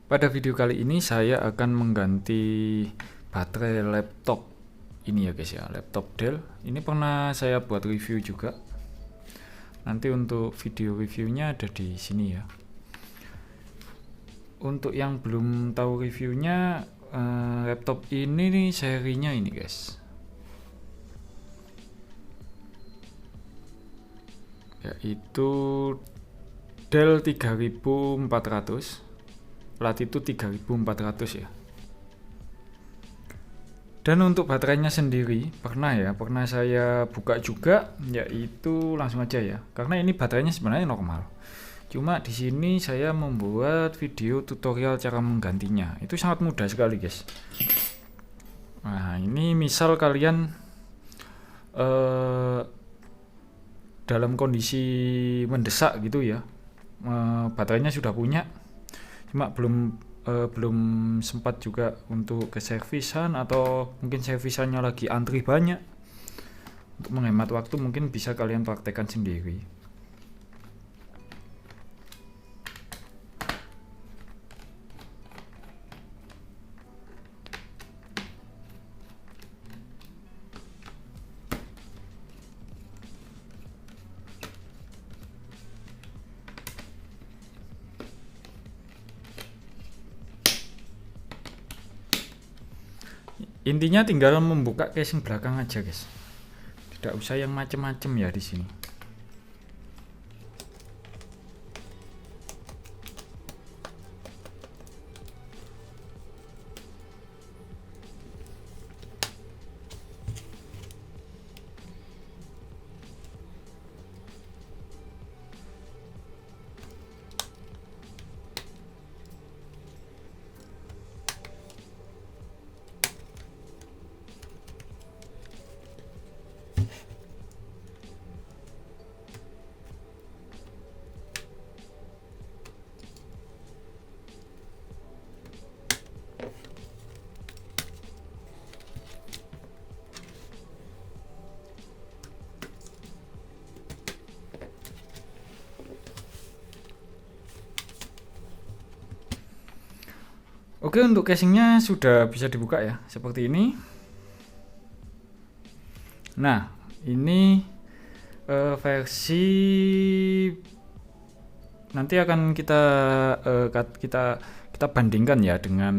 Pada video kali ini saya akan mengganti baterai laptop ini ya guys ya, laptop Dell. Ini pernah saya buat review juga. Nanti untuk video reviewnya ada di sini ya. Untuk yang belum tahu reviewnya, laptop ini nih serinya ini guys. Yaitu Dell 3400. Latitude 3400 ya. Dan untuk baterainya sendiri pernah saya buka juga, yaitu langsung aja ya. Karena ini baterainya sebenarnya normal. Cuma di sini saya membuat video tutorial cara menggantinya. Itu sangat mudah sekali, guys. Nah, ini misal kalian dalam kondisi mendesak gitu ya. Baterainya sudah punya, cuma belum sempat juga untuk ke servisan, atau mungkin servisannya lagi antri banyak. Untuk menghemat waktu mungkin bisa kalian praktekkan sendiri. Intinya tinggal membuka casing belakang aja, guys. Tidak usah yang macem-macem ya di sini. Oke, untuk casingnya sudah bisa dibuka ya, seperti ini. Nah, ini versi nanti akan kita bandingkan ya dengan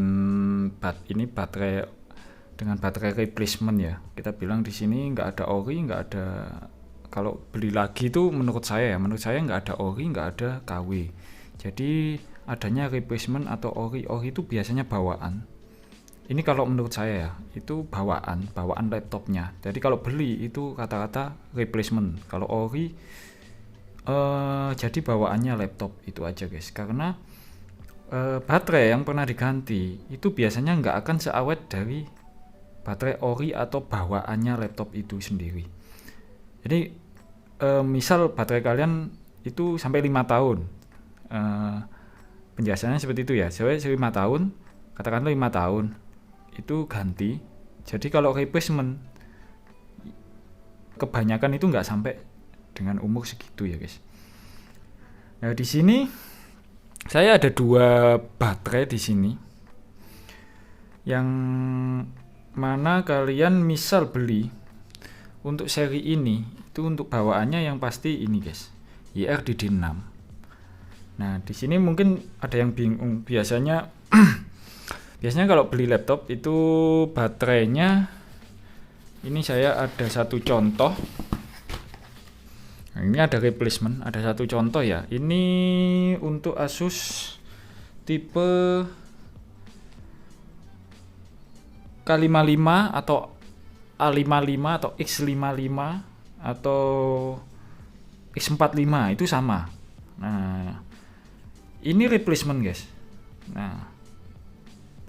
baterai replacement ya. Kita bilang di sini nggak ada ori, nggak ada, kalau beli lagi itu menurut saya nggak ada ori, nggak ada KW. Jadi adanya replacement atau ori itu biasanya bawaan. Ini kalau menurut saya ya, itu bawaan laptopnya. Jadi kalau beli itu kata-kata replacement. Kalau ori jadi bawaannya laptop itu aja, guys. Karena baterai yang pernah diganti itu biasanya nggak akan seawet dari baterai ori atau bawaannya laptop itu sendiri. Jadi misal baterai kalian itu sampai 5 tahun. Penjelasannya seperti itu ya. Sampai 5 tahun, katakanlah 5 tahun itu ganti. Jadi kalau replacement kebanyakan itu nggak sampai dengan umur segitu ya, guys. Nah, di sini saya ada 2 baterai di sini. Yang mana kalian misal beli untuk seri ini, itu untuk bawaannya yang pasti ini, guys. YR-DD6. Nah, di sini mungkin ada yang bingung. Biasanya kalau beli laptop itu baterainya, ini saya ada satu contoh. Nah, ini ada replacement, ada satu contoh ya. Ini untuk Asus tipe K55 atau A55 atau X55 atau X45 itu sama. Nah, ini replacement, guys. Nah,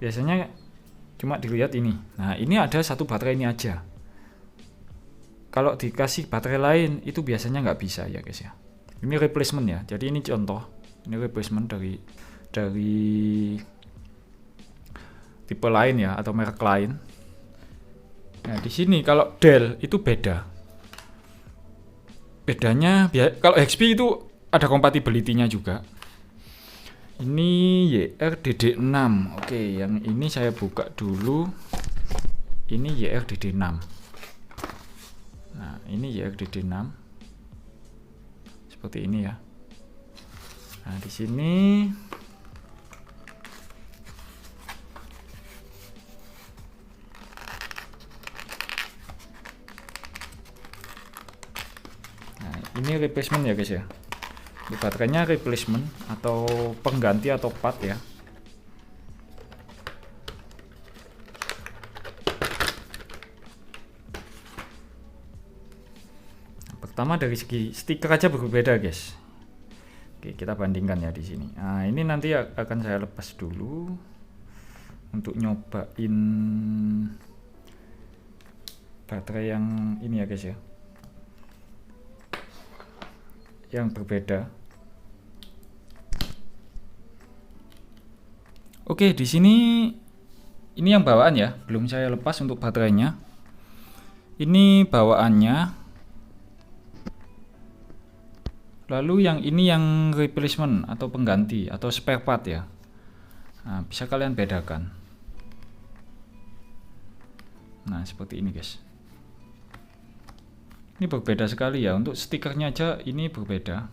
biasanya cuma dilihat ini. Nah, ini ada satu baterai ini aja. Kalau dikasih baterai lain itu biasanya nggak bisa ya, guys ya. Ini replacement ya. Jadi ini contoh. Ini replacement dari tipe lain ya, atau merek lain. Nah, di sini kalau Dell itu beda. Bedanya kalau HP itu ada compatibility-nya juga. Ini YRDD6. Oke, yang ini saya buka dulu. Ini YRDD6. Nah, ini YRDD6. Seperti ini ya. Nah, di sini ini replacement ya guys ya. Di baterainya replacement atau pengganti atau part ya. Nah, pertama dari segi stiker aja berbeda guys. Oke, kita bandingkan ya di sini. Nah, ini nanti akan saya lepas dulu untuk nyobain baterai yang ini ya guys ya. Yang berbeda. Oke, di sini ini yang bawaan ya, belum saya lepas untuk baterainya. Ini bawaannya. Lalu yang ini yang replacement atau pengganti atau spare part ya. Nah, bisa kalian bedakan. Nah, seperti ini guys. Ini berbeda sekali ya, untuk stikernya aja ini berbeda.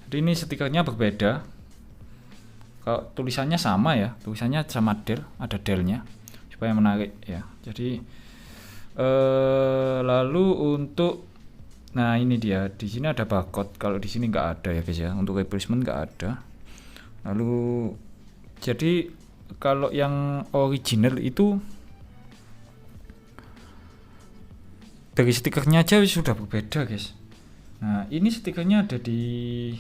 Jadi ini stikernya berbeda. Kalau tulisannya sama ya, tulisannya sama del, ada delnya supaya menarik ya. Jadi lalu untuk, nah ini dia, di sini ada barcode. Kalau di sini nggak ada ya guys ya, untuk replacement nggak ada. Lalu jadi kalau yang original itu dari stikernya aja sudah berbeda guys. Nah, ini stikernya ada di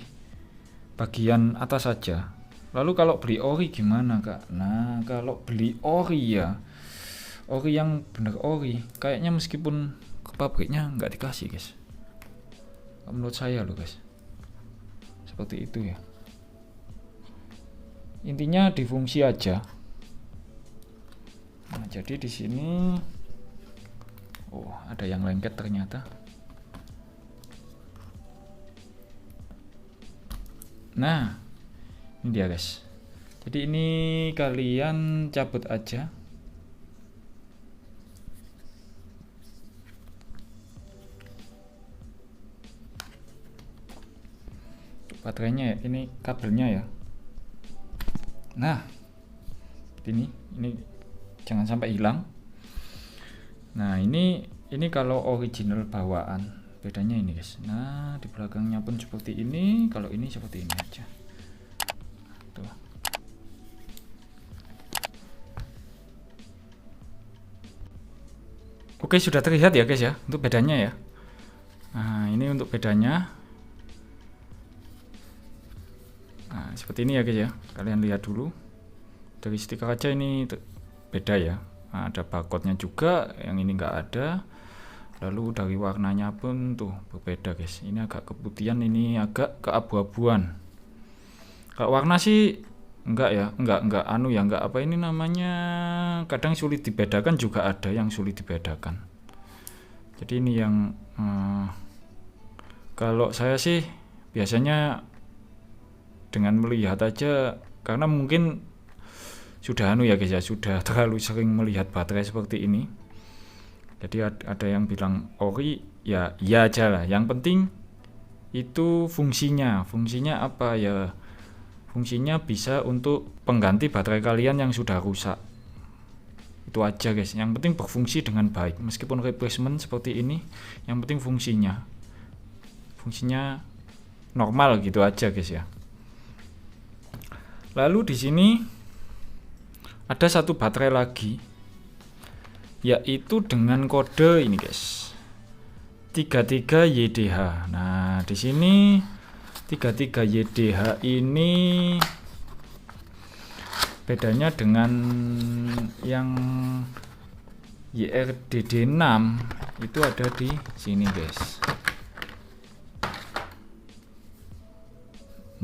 bagian atas saja. Lalu kalau beli ori gimana kak? Nah, kalau beli ori ya, ori yang bener ori, kayaknya meskipun ke pabriknya nggak dikasih guys. Menurut saya loh guys, seperti itu ya. Intinya di fungsi aja. Nah, jadi di sini oh, ada yang lengket ternyata. Nah, ini dia guys. Jadi ini kalian cabut aja. Baterainya ya, ini kabelnya ya. Nah, ini jangan sampai hilang. Nah, ini kalau original bawaan, bedanya ini guys. Nah, di belakangnya pun seperti ini, kalau ini seperti ini aja. Tuh. Oke, sudah terlihat ya guys ya, untuk bedanya ya. Nah, ini untuk bedanya. Nah, seperti ini ya guys ya. Kalian lihat dulu. Dari stiker aja ini beda ya. Nah, ada barcode-nya juga, yang ini enggak ada. Lalu dari warnanya pun tuh berbeda guys. Ini agak keputihan, ini agak keabu-abuan. Kalau warna sih enggak ya, enggak anu ya, enggak apa ini namanya, kadang sulit dibedakan, juga ada yang sulit dibedakan. Jadi ini yang kalau saya sih biasanya dengan melihat aja, karena mungkin sudah anu ya guys ya, sudah terlalu sering melihat baterai seperti ini. Jadi ada yang bilang ori, ya iya aja lah. Yang penting itu fungsinya apa ya? Fungsinya bisa untuk pengganti baterai kalian yang sudah rusak. Itu aja guys. Yang penting berfungsi dengan baik. Meskipun replacement seperti ini, yang penting fungsinya normal gitu aja guys ya. Lalu di sini ada satu baterai lagi, yaitu dengan kode ini guys, 33YDH. Nah, di sini 33YDH ini bedanya dengan yang YRDD6 itu ada di sini guys.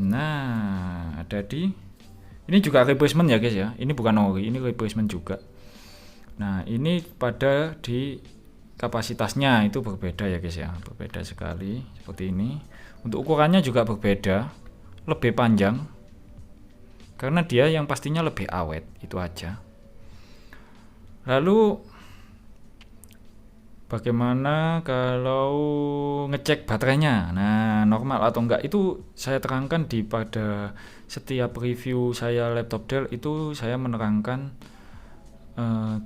Nah, ada di ini juga replacement ya guys ya. Ini bukan ori, ini replacement juga. Nah, ini pada di kapasitasnya itu berbeda ya guys ya, berbeda sekali seperti ini. Untuk ukurannya juga berbeda, lebih panjang karena dia yang pastinya lebih awet, itu aja. Lalu bagaimana kalau ngecek baterainya? Nah, normal atau enggak itu saya terangkan pada setiap review saya laptop Dell, itu saya menerangkan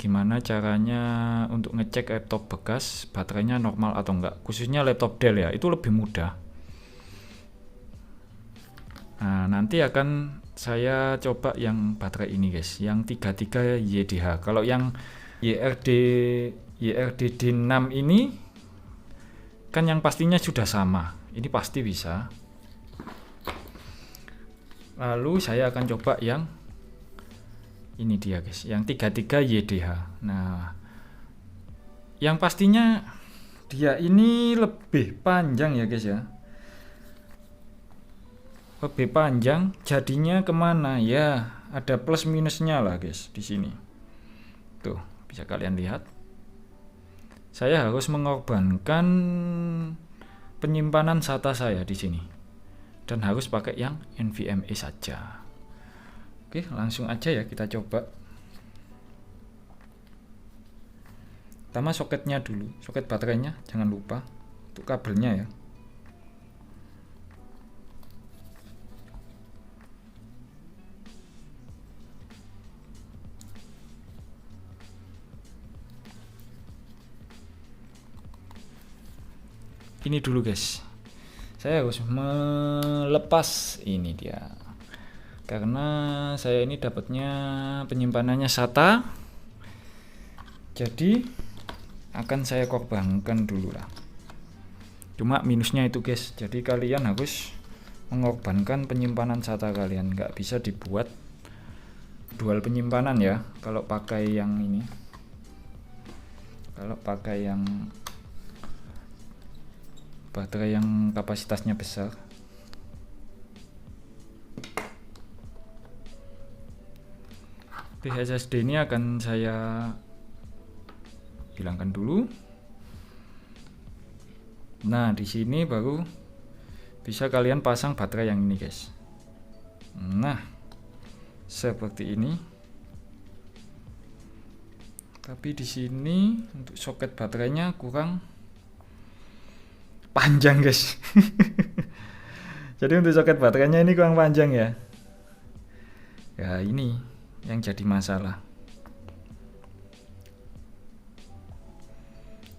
gimana caranya untuk ngecek laptop bekas baterainya normal atau enggak, khususnya laptop Dell ya, itu lebih mudah. Nah, nanti akan saya coba yang baterai ini guys, yang 33 YDH. Kalau yang YRDD6 ini kan yang pastinya sudah sama, ini pasti bisa. Lalu saya akan coba yang ini dia guys, yang 33 YDH. Nah, yang pastinya dia ini lebih panjang ya guys ya, lebih panjang. Jadinya kemana ya, ada plus minusnya lah guys di sini. Tuh bisa kalian lihat, saya harus mengorbankan penyimpanan SATA saya di sini dan harus pakai yang NVMe saja. Oke, langsung aja ya kita coba. Pertama soketnya dulu, soket baterainya jangan lupa, untuk kabelnya ya. Ini dulu guys, saya harus melepas ini dia, karena saya ini dapatnya penyimpanannya SATA, jadi akan saya korbankan dulu lah. Cuma minusnya itu guys, jadi kalian harus mengorbankan penyimpanan SATA kalian, nggak bisa dibuat dual penyimpanan ya kalau pakai yang ini. Kalau pakai yang baterai yang kapasitasnya besar. SSD ini akan saya hilangkan dulu. Nah, di sini baru bisa kalian pasang baterai yang ini guys. Nah, seperti ini. Tapi di sini untuk soket baterainya kurang panjang guys. Jadi untuk soket baterainya ini kurang panjang ya. Ya ini yang jadi masalah.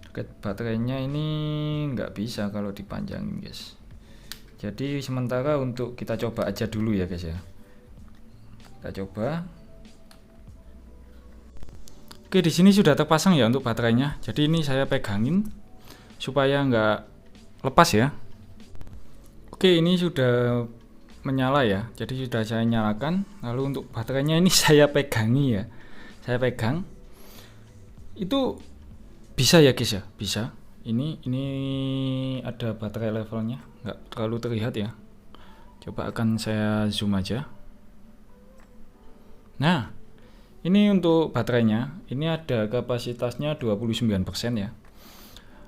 Soket baterainya ini nggak bisa kalau dipanjangin guys. Jadi sementara untuk kita coba aja dulu ya guys ya. Kita coba. Oke, di sini sudah terpasang ya untuk baterainya. Jadi ini saya pegangin supaya nggak lepas ya. Oke, ini sudah menyala ya, jadi sudah saya nyalakan. Lalu untuk baterainya ini saya pegangi ya, saya pegang. Itu bisa ya guys ya, bisa. Ini ada baterai levelnya, nggak terlalu terlihat ya. Coba akan saya zoom aja. Nah, ini untuk baterainya, ini ada kapasitasnya 29% ya.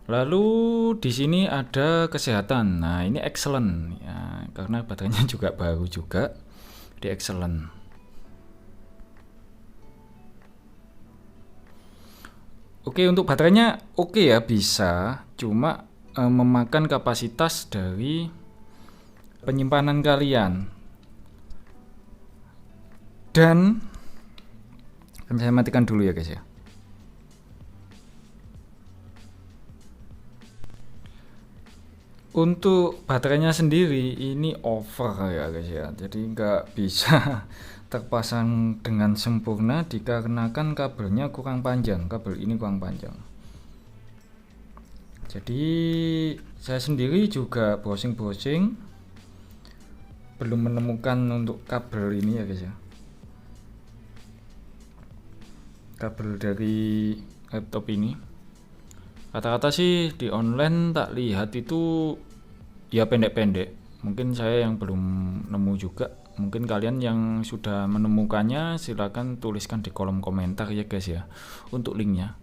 Lalu di sini ada kesehatan. Nah, ini excellent ya, karena baterainya juga baru juga di excellent. Oke, untuk baterainya oke ya, bisa, cuma memakan kapasitas dari penyimpanan kalian. Dan saya matikan dulu ya guys ya. Untuk baterainya sendiri ini over ya guys ya, jadi nggak bisa terpasang dengan sempurna dikarenakan kabelnya kurang panjang, kabel ini kurang panjang. Jadi saya sendiri juga browsing belum menemukan untuk kabel ini ya guys ya, kabel dari laptop ini. Kata-kata sih di online tak lihat itu ya pendek-pendek. Mungkin saya yang belum nemu juga. Mungkin kalian yang sudah menemukannya silakan tuliskan di kolom komentar ya guys ya, untuk linknya.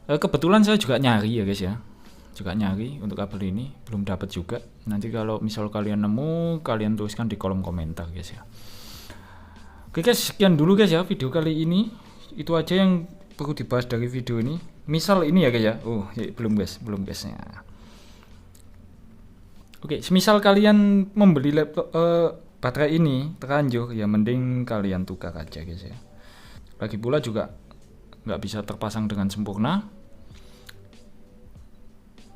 Kebetulan saya juga nyari ya guys ya, juga nyari untuk kabel ini, belum dapat juga. Nanti kalau misal kalian nemu, kalian tuliskan di kolom komentar guys ya. Oke guys, sekian dulu guys ya video kali ini. Itu aja yang perlu dibahas dari video ini. Misal ini ya guys ya. Belum guys ya. Oke, semisal kalian membeli laptop baterai ini terlanjur, ya mending kalian tukar aja guys ya. Lagi pula juga nggak bisa terpasang dengan sempurna.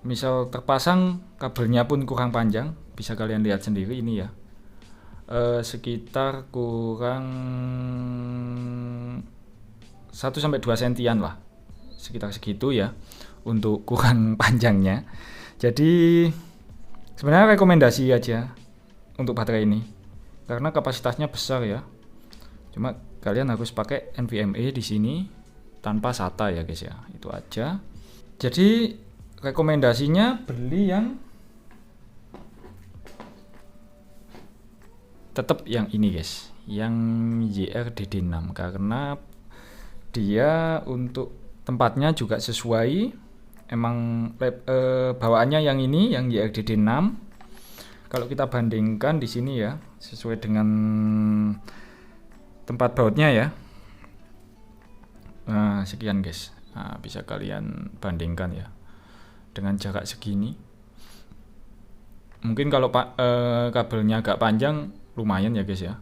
Misal terpasang, kabelnya pun kurang panjang, bisa kalian lihat sendiri ini ya. Sekitar kurang 1-2 sentian lah, sekitar segitu ya untuk kurang panjangnya. Jadi sebenarnya rekomendasi aja untuk baterai ini karena kapasitasnya besar ya. Cuma kalian harus pakai NVMe di sini tanpa SATA ya guys ya, itu aja. Jadi rekomendasinya beli yang tetap yang ini guys, yang YRDD6 karena dia untuk tempatnya juga sesuai. Emang bawaannya yang ini, yang YRDD6. Kalau kita bandingkan di sini ya, sesuai dengan tempat bautnya ya. Nah, sekian guys. Nah, bisa kalian bandingkan ya dengan jarak segini. Mungkin kalau kabelnya agak panjang lumayan ya guys ya.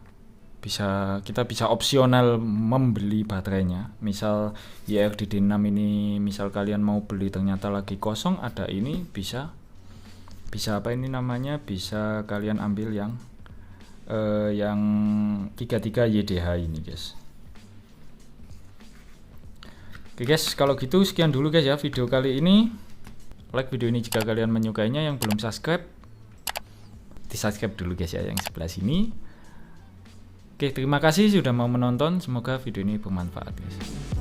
Kita bisa opsional membeli baterainya. Misal YRDD6 ini, misal kalian mau beli ternyata lagi kosong, ada ini bisa apa ini namanya? Bisa kalian ambil yang 33 YDH ini guys. Oke guys, kalau gitu sekian dulu guys ya video kali ini. Like video ini jika kalian menyukainya. Yang belum subscribe, di subscribe dulu guys ya yang sebelah sini. Oke, terima kasih sudah mau menonton. Semoga video ini bermanfaat guys.